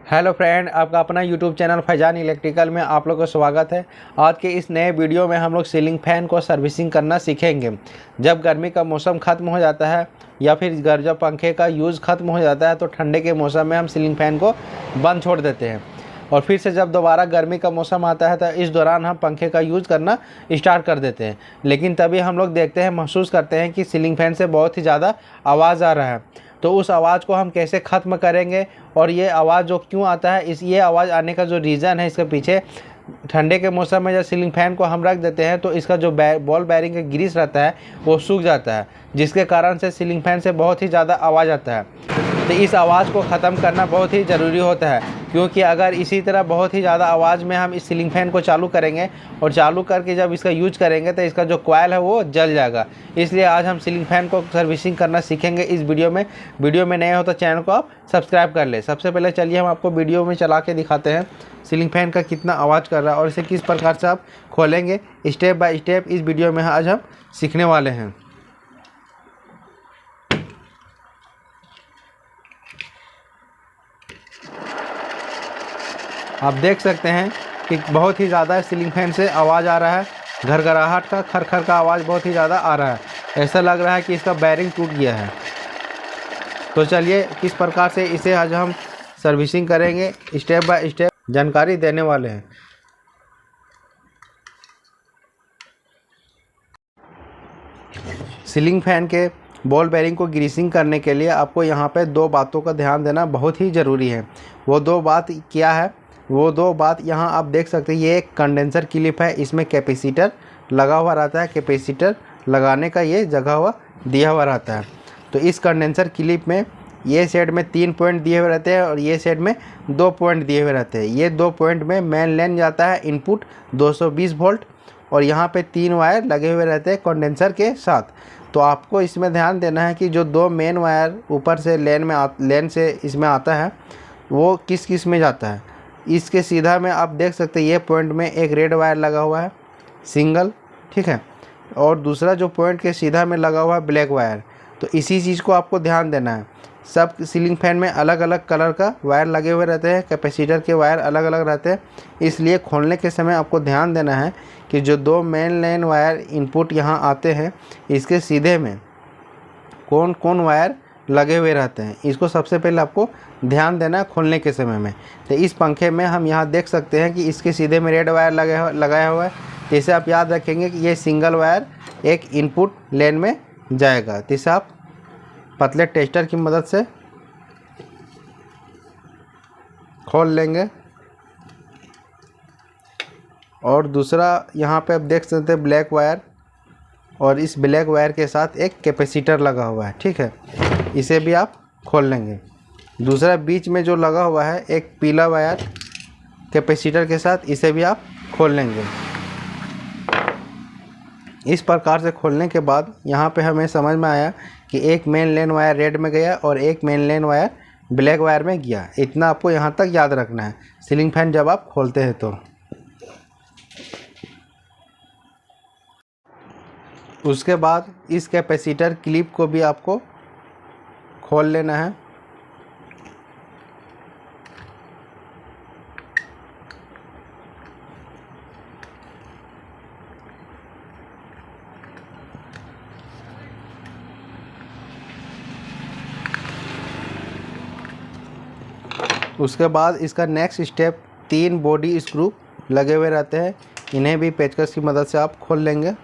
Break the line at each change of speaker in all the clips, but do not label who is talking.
Hello friend, आपका अपना YouTube channel Faizan electrical में आप लोगों का स्वागत है। आज के इस नए वीडियो में हम लोग सीलिंग फैन को सर्विसिंग करना सीखेंगे। जब गर्मी का मौसम ख़त्म हो जाता है या फिर जब पंखे का यूज़ ख़त्म हो जाता है तो ठंडे के मौसम में हम सीलिंग फैन को बंद छोड़ देते हैं और फिर से जब दोबारा गर्मी का मौसम आता है तो इस दौरान हम पंखे का यूज़ करना स्टार्ट कर देते हैं। लेकिन तभी हम लोग देखते हैं, महसूस करते हैं कि सीलिंग फैन से बहुत ही ज़्यादा आवाज़ आ रहा है। तो उस आवाज़ को हम कैसे ख़त्म करेंगे और ये आवाज़ जो क्यों आता है, ये आवाज़ आने का जो रीज़न है इसके पीछे, ठंडे के मौसम में जब सीलिंग फैन को हम रख देते हैं तो इसका जो बॉल बेयरिंग का ग्रीस रहता है वो सूख जाता है, जिसके कारण से सीलिंग फैन से बहुत ही ज़्यादा आवाज़ आता है। तो इस आवाज़ को ख़त्म करना बहुत ही ज़रूरी होता है, क्योंकि अगर इसी तरह बहुत ही ज़्यादा आवाज़ में हम इस सीलिंग फैन को चालू करेंगे और चालू करके जब इसका यूज करेंगे तो इसका जो कॉइल है वो जल जाएगा। इसलिए आज हम सीलिंग फैन को सर्विसिंग करना सीखेंगे इस वीडियो में। वीडियो में नए हो तो चैनल को आप सब्सक्राइब कर ले। सबसे पहले चलिए हम आपको वीडियो में चला के दिखाते हैं सीलिंग फैन का कितना आवाज़ कर रहा है और इसे किस प्रकार से आप खोलेंगे। स्टेप बाय स्टेप इस वीडियो में आज हम सीखने वाले हैं। आप देख सकते हैं कि बहुत ही ज़्यादा सीलिंग फैन से आवाज़ आ रहा है, घरघराहट का, खर का आवाज़ बहुत ही ज़्यादा आ रहा है। ऐसा लग रहा है कि इसका बेयरिंग टूट गया है। तो चलिए किस प्रकार से इसे आज हम सर्विसिंग करेंगे, स्टेप बाय स्टेप जानकारी देने वाले हैं। सीलिंग फैन के बॉल बेयरिंग को ग्रीसिंग करने के लिए आपको यहाँ पे दो बातों का ध्यान देना बहुत ही ज़रूरी है। वो दो बात क्या है? वो दो बात यहाँ आप देख सकते हैं। ये एक कंडेंसर क्लिप है, इसमें कैपेसिटर लगा हुआ रहता है। कैपेसिटर लगाने का ये जगह हुआ दिया हुआ रहता है। तो इस कंडेंसर क्लिप में ये साइड में 3 पॉइंट दिए हुए रहते हैं और ये साइड में 2 पॉइंट दिए हुए रहते हैं। ये 2 पॉइंट में मेन लाइन जाता है इनपुट 220 वोल्ट और यहाँ पे 3 वायर लगे हुए रहते हैं कंडेंसर के साथ। तो आपको इसमें ध्यान देना है कि जो 2 मेन वायर ऊपर से लेन से इसमें आता है वो किस किस में जाता है। इसके सीधा में आप देख सकते हैं ये पॉइंट में एक रेड वायर लगा हुआ है सिंगल, ठीक है, और दूसरा जो पॉइंट के सीधा में लगा हुआ है ब्लैक वायर। तो इसी चीज़ को आपको ध्यान देना है। सब सीलिंग फैन में अलग अलग कलर का वायर लगे हुए रहते हैं, कैपेसिटर के वायर अलग अलग रहते हैं। इसलिए खोलने के समय आपको ध्यान देना है कि जो 2 मेन लाइन वायर इनपुट यहाँ आते हैं इसके सीधे में कौन कौन वायर लगे हुए रहते हैं, इसको सबसे पहले आपको ध्यान देना है खोलने के समय में। तो इस पंखे में हम यहाँ देख सकते हैं कि इसके सीधे में रेड वायर लगाया हुआ है। जैसे आप याद रखेंगे कि ये सिंगल वायर एक इनपुट लेन में जाएगा। तो इसे आप पतले टेस्टर की मदद से खोल लेंगे। और दूसरा यहाँ पे आप देख सकते हैं ब्लैक वायर, और इस ब्लैक वायर के साथ एक कैपेसिटर लगा हुआ है, ठीक है, इसे भी आप खोल लेंगे। दूसरा बीच में जो लगा हुआ है एक पीला वायर कैपेसिटर के साथ, इसे भी आप खोल लेंगे। इस प्रकार से खोलने के बाद यहाँ पे हमें समझ में आया कि एक मेन लाइन वायर रेड में गया और एक main line wire black wire में गया। इतना आपको यहाँ तक याद रखना है सीलिंग फैन जब आप खोलते हैं तो। उसके बाद इस कैपेसिटर क्लिप को भी आपको खोल लेना है। उसके बाद इसका नेक्स्ट स्टेप 3 बॉडी स्क्रू लगे हुए रहते हैं, इन्हें भी पेचकस की मदद से आप खोल लेंगे।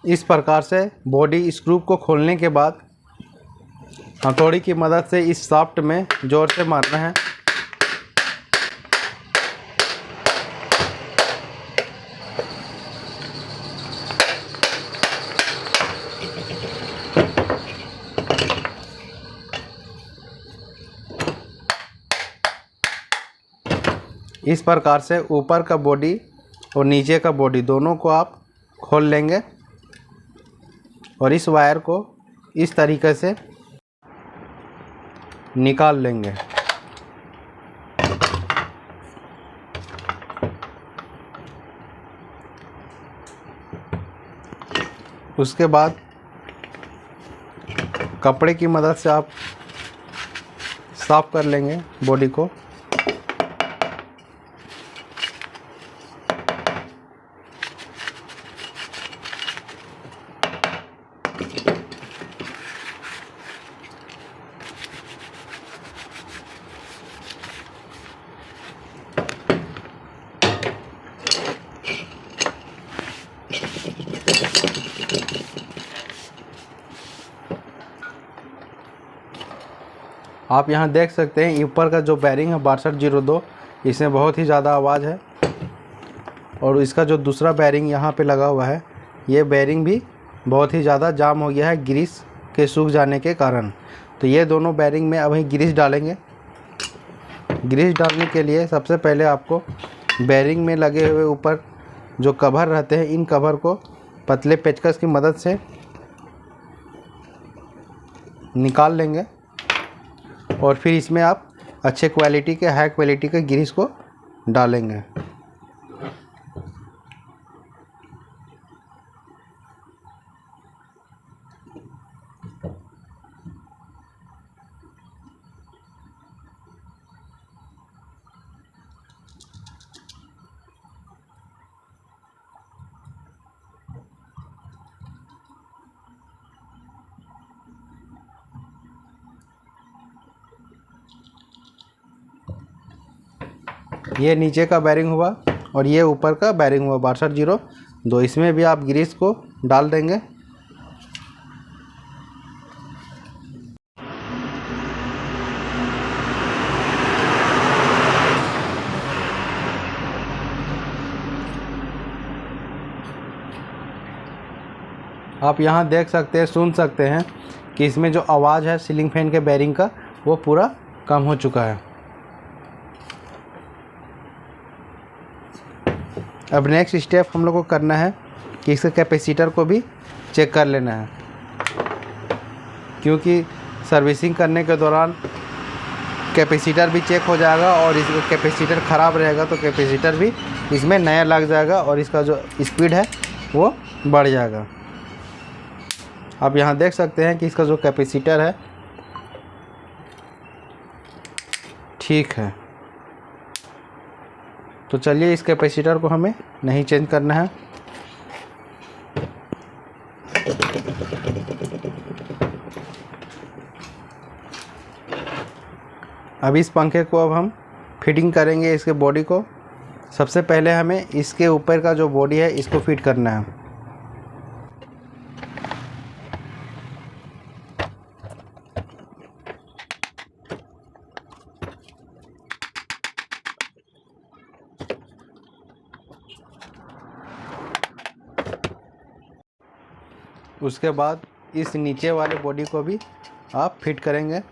इस प्रकार से बॉडी स्क्रू को खोलने के बाद हथौड़ी की मदद से इस शाफ्ट में जोर से मारना है। इस प्रकार से ऊपर का बॉडी और नीचे का बॉडी दोनों को आप खोल लेंगे और इस वायर को इस तरीके से निकाल लेंगे। उसके बाद कपड़े की मदद से आप साफ कर लेंगे बॉडी को। आप यहाँ देख सकते हैं ऊपर का जो बैरिंग है 6202, इसमें बहुत ही ज़्यादा आवाज़ है। और इसका जो दूसरा बैरिंग यहाँ पे लगा हुआ है, ये बैरिंग भी बहुत ही ज़्यादा जाम हो गया है ग्रीस के सूख जाने के कारण। तो ये दोनों बैरिंग में अभी ग्रीस डालेंगे। ग्रीस डालने के लिए सबसे पहले आपको बैरिंग में लगे हुए ऊपर जो कवर रहते हैं, इन कवर को पतले पेचकस की मदद से निकाल लेंगे। और फिर इसमें आप अच्छे क्वालिटी के, हाई क्वालिटी के ग्रीस को डालेंगे। ये नीचे का बैरिंग हुआ और ये ऊपर का बैरिंग हुआ 6202, इसमें भी आप ग्रीस को डाल देंगे। आप यहाँ देख सकते हैं, सुन सकते हैं कि इसमें जो आवाज़ है सीलिंग फैन के बैरिंग का, वो पूरा कम हो चुका है। अब नेक्स्ट स्टेप हम लोग को करना है कि इसके कैपेसिटर को भी चेक कर लेना है, क्योंकि सर्विसिंग करने के दौरान कैपेसिटर भी चेक हो जाएगा और इसका कैपेसिटर ख़राब रहेगा तो कैपेसिटर भी इसमें नया लग जाएगा और इसका जो स्पीड है वो बढ़ जाएगा। आप यहाँ देख सकते हैं कि इसका जो कैपेसिटर है ठीक है। तो चलिए इस कैपेसिटर को हमें नहीं चेंज करना है। अब इस पंखे को अब हम फिटिंग करेंगे इसके बॉडी को। सबसे पहले हमें इसके ऊपर का जो बॉडी है इसको फिट करना है। उसके बाद इस नीचे वाले बॉडी को भी आप फिट करेंगे।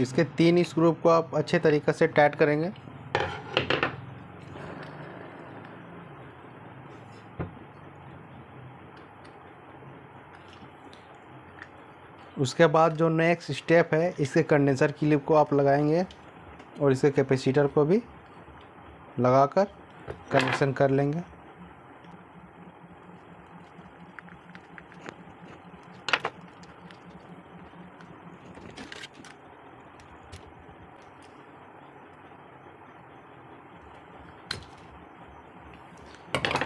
इसके 3 स्क्रू को आप अच्छे तरीके से टाइट करेंगे। उसके बाद जो नेक्स्ट स्टेप है, इसके कंडेंसर क्लिप को आप लगाएंगे और इसके कैपेसिटर को भी लगाकर कनेक्शन कर लेंगे।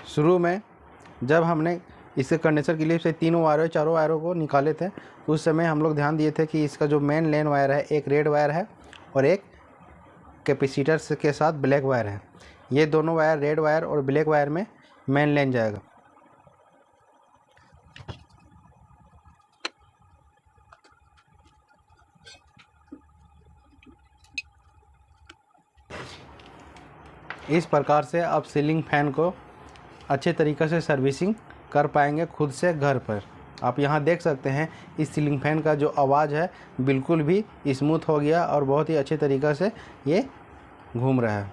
शुरू में जब हमने इसके कंडेंसर क्लिप से 3 वायरों 4 वायरों को निकाले थे, उस समय हम लोग ध्यान दिए थे कि इसका जो मेन लेन वायर है, एक रेड वायर है और एक कैपेसिटर के साथ ब्लैक वायर है। ये दोनों वायर, रेड वायर और ब्लैक वायर में मेन लेन जाएगा। इस प्रकार से आप सीलिंग फैन को अच्छे तरीक़े से सर्विसिंग कर पाएंगे खुद से घर पर। आप यहाँ देख सकते हैं इस सीलिंग फैन का जो आवाज़ है बिल्कुल भी स्मूथ हो गया और बहुत ही अच्छे तरीक़े से ये घूम रहा है।